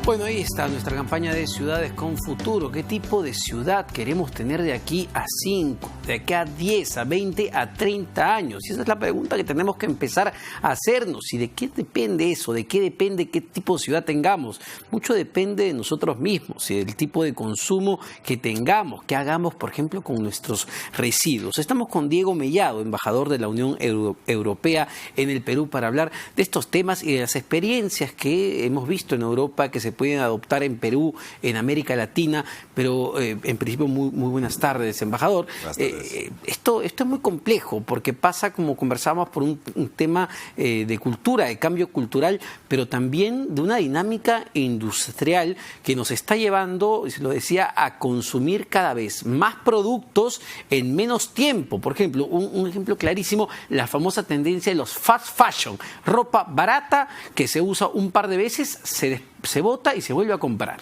Bueno, ahí está nuestra campaña de ciudades con futuro. ¿Qué tipo de ciudad queremos tener de aquí a 5, de aquí a 10, a 20, a 30 años? Y esa es la pregunta que tenemos que empezar a hacernos. ¿Y de qué depende eso? ¿De qué depende qué tipo de ciudad tengamos? Mucho depende de nosotros mismos y del tipo de consumo que tengamos, que hagamos, por ejemplo, con nuestros residuos. Estamos con Diego Mellado, embajador de la Unión Europea en el Perú, para hablar de estos temas y de las experiencias que hemos visto en Europa que se pueden adoptar en Perú, en América Latina, pero en principio muy buenas tardes, embajador. Buenas tardes. Esto es muy complejo porque pasa, como conversábamos, por un tema de cultura, de cambio cultural, pero también de una dinámica industrial que nos está llevando, lo decía, a consumir cada vez más productos en menos tiempo. Por ejemplo, un ejemplo clarísimo, la famosa tendencia de los fast fashion, ropa barata que se usa un par de veces, se bota y se vuelve a comprar.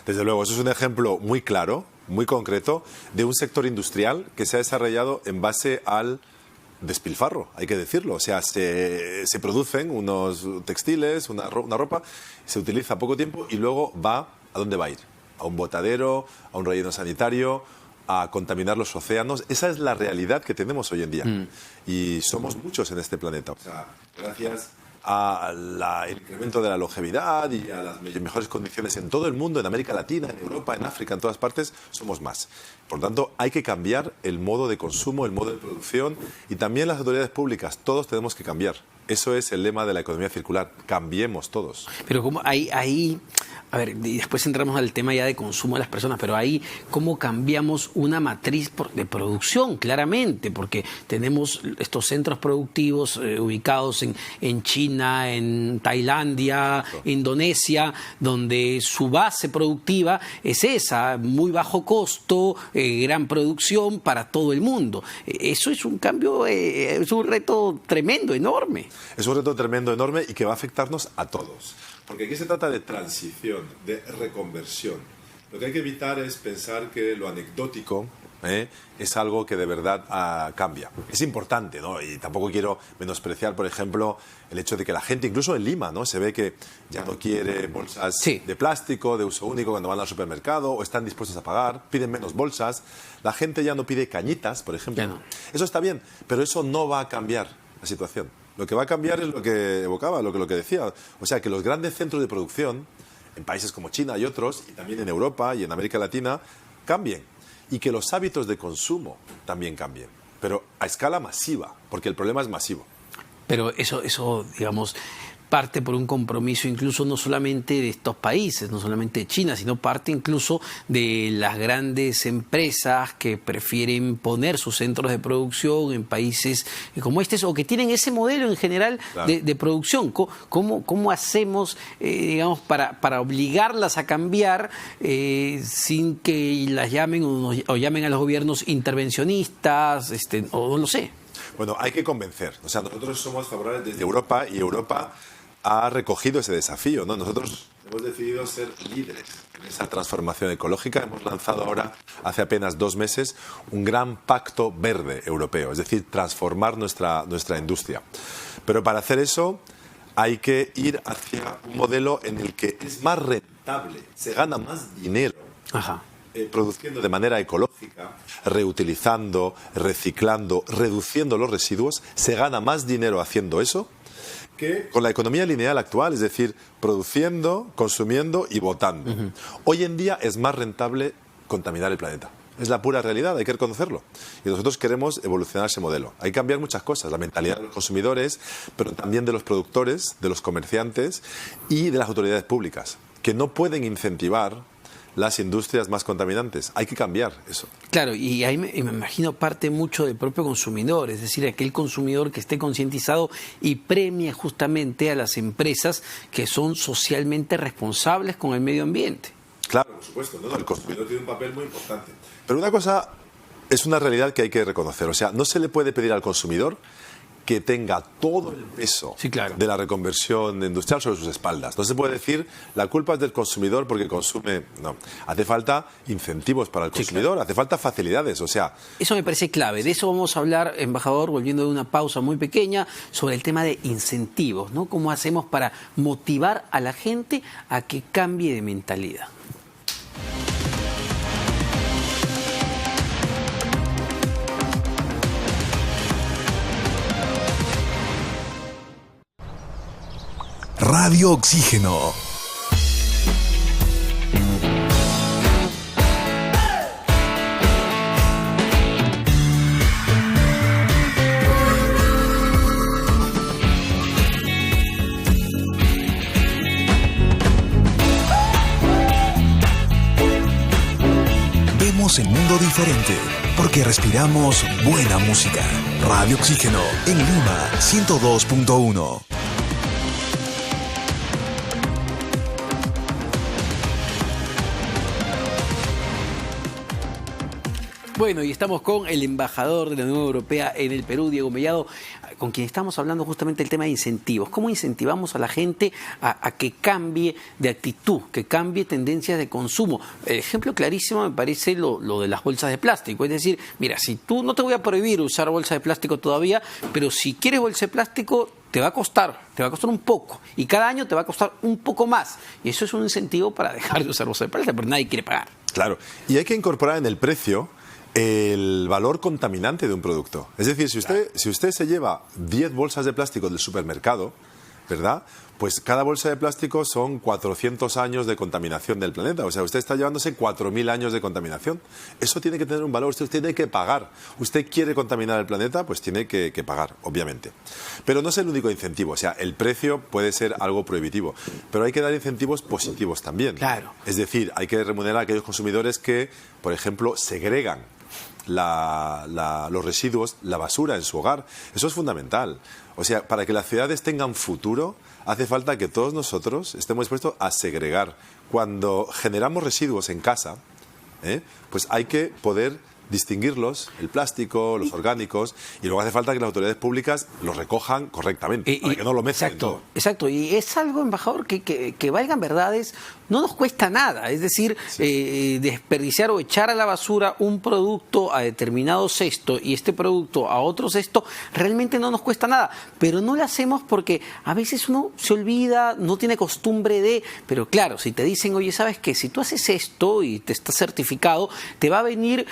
Desde luego, eso es un ejemplo muy claro, muy concreto, de un sector industrial que se ha desarrollado en base al despilfarro, hay que decirlo. O sea, se producen unos textiles, una ropa, se utiliza poco tiempo y luego va, ¿a dónde va a ir? A un botadero, a un relleno sanitario, a contaminar los océanos. Esa es la realidad que tenemos hoy en día. Y somos muchos en este planeta. O sea, gracias al incremento de la longevidad y a las mejores condiciones en todo el mundo, en América Latina, en Europa, en África, en todas partes, somos más. Por tanto, hay que cambiar el modo de consumo, el modo de producción, y también las autoridades públicas, todos tenemos que cambiar. Eso es el lema de la economía circular, cambiemos todos. Pero como ahí, a ver, y después entramos al tema ya de consumo de las personas, pero ahí, ¿cómo cambiamos una matriz de producción? Claramente, porque tenemos estos centros productivos ubicados en China, en Tailandia, Indonesia, donde su base productiva es esa, muy bajo costo, gran producción para todo el mundo. Eso es un cambio, es un reto tremendo, enorme. Es un reto tremendo, enorme, y que va a afectarnos a todos. Porque aquí se trata de transición, de reconversión. Lo que hay que evitar es pensar que lo anecdótico es algo que de verdad cambia. Es importante, ¿no? Y tampoco quiero menospreciar, por ejemplo, el hecho de que la gente, incluso en Lima, ¿no?, se ve que ya no quiere bolsas de plástico, de uso único cuando van al supermercado, o están dispuestos a pagar, piden menos bolsas. La gente ya no pide cañitas, por ejemplo. No. Eso está bien, pero eso no va a cambiar la situación. Lo que va a cambiar es lo que evocaba, lo que decía. O sea, que los grandes centros de producción, en países como China y otros, y también en Europa y en América Latina, cambien. Y que los hábitos de consumo también cambien. Pero a escala masiva, porque el problema es masivo. Pero eso, digamos, parte por un compromiso incluso no solamente de estos países, no solamente de China, sino parte incluso de las grandes empresas que prefieren poner sus centros de producción en países como estos, o que tienen ese modelo en general de producción. ¿Cómo hacemos, digamos, para obligarlas a cambiar sin que las llamen o llamen a los gobiernos intervencionistas, o no lo sé? Bueno, hay que convencer. O sea, nosotros somos favorables desde Europa, y Europa ha recogido ese desafío, ¿no? Nosotros hemos decidido ser líderes en esa transformación ecológica. Hemos lanzado ahora, hace apenas 2 meses, un gran pacto verde europeo, es decir, transformar nuestra industria. Pero para hacer eso hay que ir hacia un modelo en el que es más rentable, se gana más dinero. Produciendo de manera ecológica, reutilizando, reciclando, reduciendo los residuos, se gana más dinero haciendo eso que con la economía lineal actual, es decir, produciendo, consumiendo y botando. Hoy en día es más rentable contaminar el planeta. Es la pura realidad, hay que reconocerlo. Y nosotros queremos evolucionar ese modelo. Hay que cambiar muchas cosas, la mentalidad de los consumidores, pero también de los productores, de los comerciantes y de las autoridades públicas, que no pueden incentivar las industrias más contaminantes. Hay que cambiar eso. Claro, y ahí me imagino parte mucho del propio consumidor, es decir, aquel consumidor que esté concientizado y premia justamente a las empresas que son socialmente responsables con el medio ambiente. Claro, por supuesto, ¿no? El consumidor tiene un papel muy importante. Pero una cosa es una realidad que hay que reconocer. O sea, no se le puede pedir al consumidor que tenga todo el peso Sí, claro. de la reconversión industrial sobre sus espaldas. No se puede decir la culpa es del consumidor porque consume. No, hace falta incentivos para el consumidor, claro. hace falta facilidades. O sea, Eso me parece clave. De eso vamos a hablar, embajador, volviendo de una pausa muy pequeña, sobre el tema de incentivos, ¿no? ¿Cómo hacemos para motivar a la gente a que cambie de mentalidad? Radio Oxígeno. Vemos el mundo diferente porque respiramos buena música. Radio Oxígeno en Lima 102.1. Bueno, y estamos con el embajador de la Unión Europea en el Perú, Diego Mellado, con quien estamos hablando justamente del tema de incentivos. ¿Cómo incentivamos a la gente a que cambie de actitud, que cambie tendencias de consumo? El ejemplo clarísimo me parece lo de las bolsas de plástico. Es decir, mira, si tú no te voy a prohibir usar bolsa de plástico todavía, pero si quieres bolsa de plástico, te va a costar un poco. Y cada año te va a costar un poco más. Y eso es un incentivo para dejar de usar bolsa de plástico, pero nadie quiere pagar. claro. Y hay que incorporar en el precio el valor contaminante de un producto. Es decir, si usted se lleva 10 bolsas de plástico del supermercado, ¿verdad? Pues cada bolsa de plástico son 400 años de contaminación del planeta. O sea, usted está llevándose 4.000 años de contaminación. Eso tiene que tener un valor, usted tiene que pagar. ¿Usted quiere contaminar el planeta? Pues tiene que pagar, obviamente. Pero no es el único incentivo. O sea, el precio puede ser algo prohibitivo, pero hay que dar incentivos positivos también. Claro. Es decir, hay que remunerar a aquellos consumidores que, por ejemplo, segregan los residuos, la basura en su hogar. Eso es fundamental. O sea, para que las ciudades tengan futuro, hace falta que todos nosotros estemos dispuestos a segregar. Cuando generamos residuos en casa, pues hay que poder distinguirlos, el plástico, los orgánicos, y luego hace falta que las autoridades públicas los recojan correctamente, para que no lo mezclen todo. Exacto, y es algo, embajador, que valgan verdades, no nos cuesta nada. Es decir, desperdiciar o echar a la basura un producto a determinado cesto y este producto a otro cesto, realmente no nos cuesta nada. Pero no lo hacemos porque a veces uno se olvida, no tiene costumbre de... Pero claro, si te dicen, oye, ¿sabes qué? Si tú haces esto y te está certificado, te va a venir...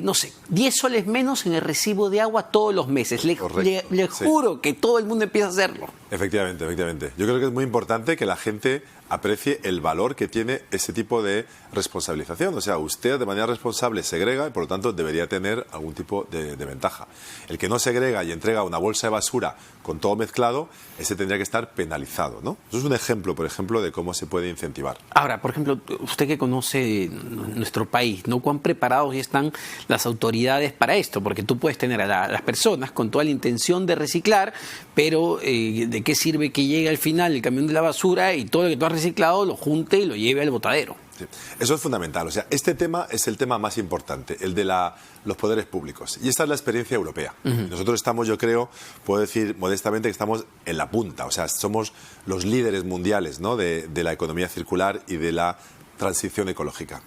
no sé, 10 soles menos en el recibo de agua todos los meses. Le juro que todo el mundo empieza a hacerlo. Efectivamente, efectivamente. Yo creo que es muy importante que la gente aprecie el valor que tiene ese tipo de responsabilización. O sea, usted de manera responsable segrega y por lo tanto debería tener algún tipo de ventaja. El que no segrega y entrega una bolsa de basura con todo mezclado, ese tendría que estar penalizado, ¿no? Eso es un ejemplo, por ejemplo, de cómo se puede incentivar. Ahora, por ejemplo, usted que conoce nuestro país, ¿no? ¿Cuán preparados ya están las autoridades para esto? Porque tú puedes tener a las personas con toda la intención de reciclar, pero ¿de qué sirve que llegue al final el camión de la basura y todo lo que tú has reciclado lo junte y lo lleve al botadero? Sí. Eso es fundamental. O sea, este tema es el tema más importante, el de los poderes públicos. Y esta es la experiencia europea. Nosotros estamos, yo creo, puedo decir modestamente que estamos en la punta. O sea, somos los líderes mundiales, ¿no? de la economía circular y de la transición ecológica.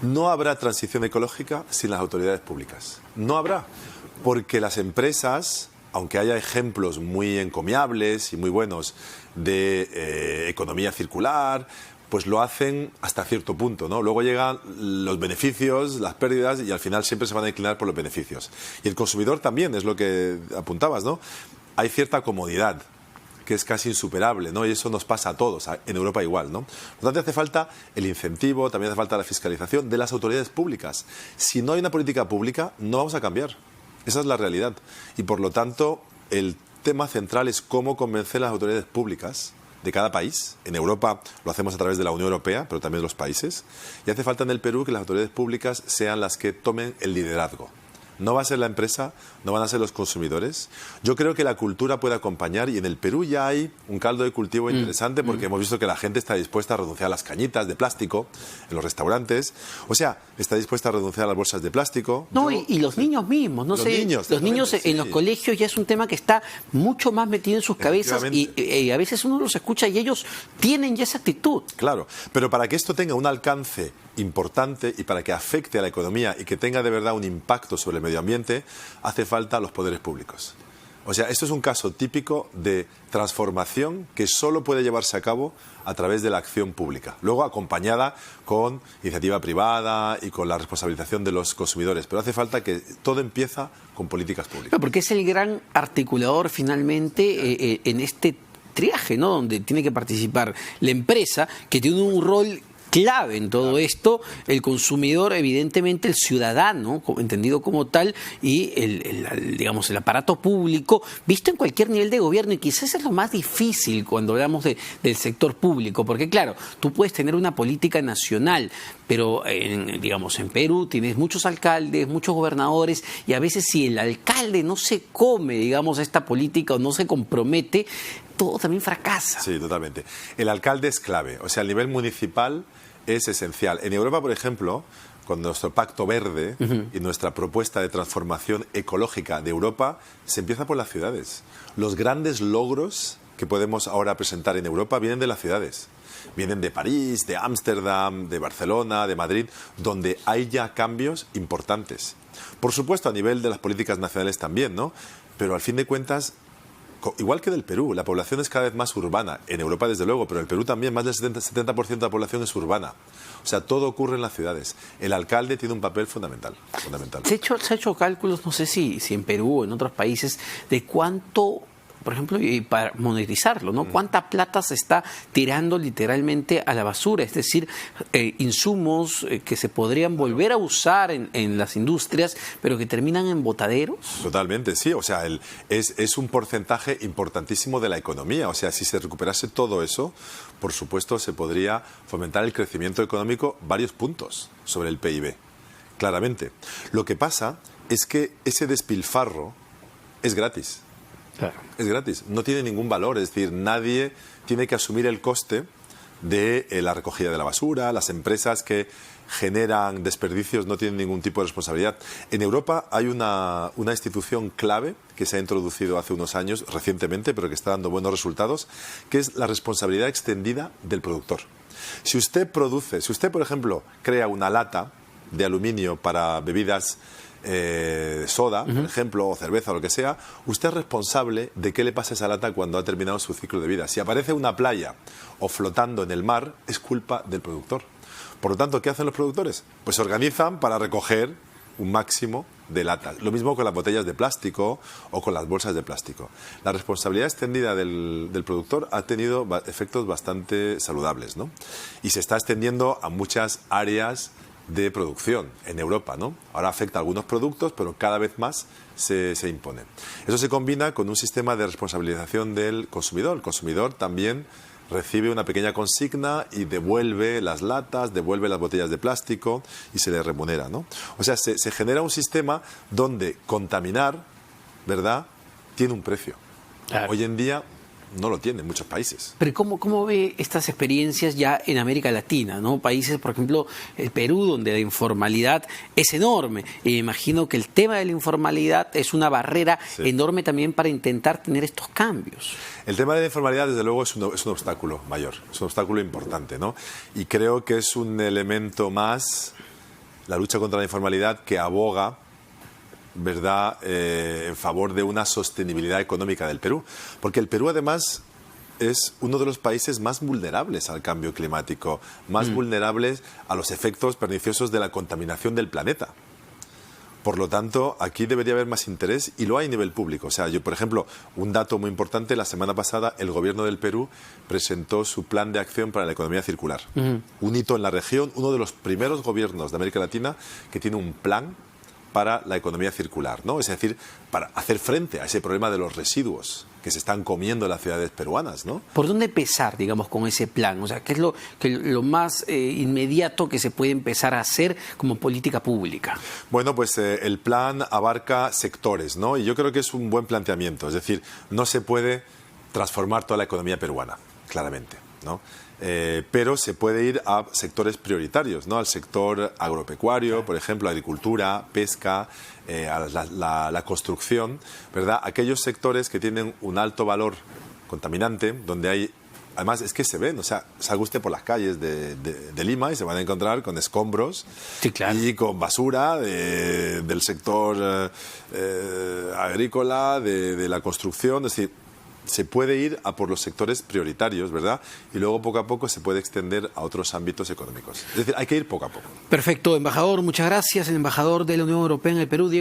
No habrá transición ecológica sin las autoridades públicas. No habrá. Porque las empresas, aunque haya ejemplos muy encomiables y muy buenos de economía circular, pues lo hacen hasta cierto punto, ¿no? Luego llegan los beneficios, las pérdidas, y al final siempre se van a inclinar por los beneficios. Y el consumidor también, es lo que apuntabas, ¿no? Hay cierta comodidad que es casi insuperable, ¿no? Y eso nos pasa a todos, en Europa igual, ¿no? Por lo tanto, hace falta el incentivo, también hace falta la fiscalización de las autoridades públicas. Si no hay una política pública, no vamos a cambiar. Esa es la realidad. Y por lo tanto, el tema central es cómo convencer a las autoridades públicas de cada país. En Europa lo hacemos a través de la Unión Europea, pero también de los países. Y hace falta en el Perú que las autoridades públicas sean las que tomen el liderazgo No va a ser la empresa, no van a ser los consumidores. Yo creo que la cultura puede acompañar y en el Perú ya hay un caldo de cultivo interesante porque hemos visto que la gente está dispuesta a renunciar a las cañitas de plástico en los restaurantes. O sea, está dispuesta a renunciar a las bolsas de plástico. No, y los niños mismos, no los sé. niños, los niños en sí. los colegios ya es un tema que está mucho más metido en sus cabezas y a veces uno los escucha y ellos tienen ya esa actitud. Claro, pero para que esto tenga un alcance importante y para que afecte a la economía y que tenga de verdad un impacto sobre el medio ambiente, hace falta los poderes públicos. O sea, esto es un caso típico de transformación que solo puede llevarse a cabo a través de la acción pública, luego acompañada con iniciativa privada y con la responsabilización de los consumidores, pero hace falta que todo empieza con políticas públicas. Porque es el gran articulador finalmente en este triaje, ¿no? Donde tiene que participar la empresa, que tiene un rol clave en todo esto, el consumidor, evidentemente el ciudadano, entendido como tal, y digamos, el aparato público, visto en cualquier nivel de gobierno, y quizás es lo más difícil cuando hablamos del sector público, porque claro, tú puedes tener una política nacional, pero digamos, en Perú tienes muchos alcaldes, muchos gobernadores, y a veces si el alcalde no se come, digamos, esta política o no se compromete, todo también fracasa. Sí, totalmente. El alcalde es clave, o sea, el nivel municipal es esencial. En Europa, por ejemplo, con nuestro Pacto Verde y nuestra propuesta de transformación ecológica de Europa, se empieza por las ciudades. Los grandes logros que podemos ahora presentar en Europa vienen de las ciudades. Vienen de París, de Ámsterdam, de Barcelona, de Madrid, donde hay ya cambios importantes. Por supuesto, a nivel de las políticas nacionales también, ¿no? Pero al fin de cuentas, igual que del Perú, la población es cada vez más urbana, en Europa desde luego, pero en el Perú también más del 70% de la población es urbana. O sea, todo ocurre en las ciudades. El alcalde tiene un papel fundamental. Se ha hecho cálculos, no sé si en Perú o en otros países, de cuánto, por ejemplo, y para monetizarlo, ¿no? ¿Cuánta plata se está tirando literalmente a la basura? Es decir, insumos que se podrían volver a usar en las industrias, pero que terminan en botaderos. Totalmente, sí. O sea, es un porcentaje importantísimo de la economía. O sea, si se recuperase todo eso, por supuesto, se podría fomentar el crecimiento económico varios puntos sobre el PIB. Claramente. Lo que pasa es que ese despilfarro es gratis. Claro. Es gratis, no tiene ningún valor, es decir, nadie tiene que asumir el coste de la recogida de la basura, las empresas que generan desperdicios no tienen ningún tipo de responsabilidad. En Europa hay una institución clave que se ha introducido hace unos años, recientemente, pero que está dando buenos resultados, que es la responsabilidad extendida del productor. Si usted, por ejemplo, crea una lata de aluminio para bebidas soda, por ejemplo, o cerveza o lo que sea, usted es responsable de qué le pasa a esa lata cuando ha terminado su ciclo de vida. Si aparece en una playa o flotando en el mar, es culpa del productor. Por lo tanto, ¿qué hacen los productores? Pues se organizan para recoger un máximo de latas. Lo mismo con las botellas de plástico o con las bolsas de plástico. La responsabilidad extendida del productor ha tenido efectos bastante saludables, ¿no? Y se está extendiendo a muchas áreas de producción en Europa, ¿no? Ahora afecta a algunos productos, pero cada vez más se impone. Eso se combina con un sistema de responsabilización del consumidor. El consumidor también recibe una pequeña consigna y devuelve las latas, devuelve las botellas de plástico y se le remunera, ¿no? O sea, se genera un sistema donde contaminar, ¿verdad?, tiene un precio. Claro. Hoy en día no lo tiene en muchos países. Pero ¿cómo ve estas experiencias ya en América Latina, ¿no? Países, por ejemplo, el Perú, donde la informalidad es enorme. Y me imagino que el tema de la informalidad es una barrera enorme también para intentar tener estos cambios. El tema de la informalidad, desde luego, es un obstáculo mayor, es un obstáculo importante, ¿no? Y creo que es un elemento más, la lucha contra la informalidad, que aboga, ¿verdad?, en favor de una sostenibilidad económica del Perú. Porque el Perú, además, es uno de los países más vulnerables al cambio climático, más vulnerables a los efectos perniciosos de la contaminación del planeta. Por lo tanto, aquí debería haber más interés y lo hay a nivel público. O sea, yo, por ejemplo, un dato muy importante, la semana pasada el gobierno del Perú presentó su plan de acción para la economía circular. Un hito en la región, uno de los primeros gobiernos de América Latina que tiene un plan para la economía circular, ¿no? Es decir, para hacer frente a ese problema de los residuos que se están comiendo en las ciudades peruanas, ¿no? ¿Por dónde empezar, digamos, con ese plan? O sea, ¿qué es lo más inmediato que se puede empezar a hacer como política pública? Bueno, pues el plan abarca sectores, ¿no? Y yo creo que es un buen planteamiento. Es decir, no se puede transformar toda la economía peruana, claramente, ¿no? Pero se puede ir a sectores prioritarios, ¿no? Al sector agropecuario, por ejemplo, agricultura, pesca, a la construcción, ¿verdad? Aquellos sectores que tienen un alto valor contaminante, donde hay... Además, es que se ven, o sea, salga usted por las calles de Lima y se van a encontrar con escombros, sí, claro, y con basura del sector agrícola, de la construcción, es decir, se puede ir a por los sectores prioritarios, ¿verdad? Y luego poco a poco se puede extender a otros ámbitos económicos. Es decir, hay que ir poco a poco. Perfecto, embajador, muchas gracias. El embajador de la Unión Europea en el Perú, Diego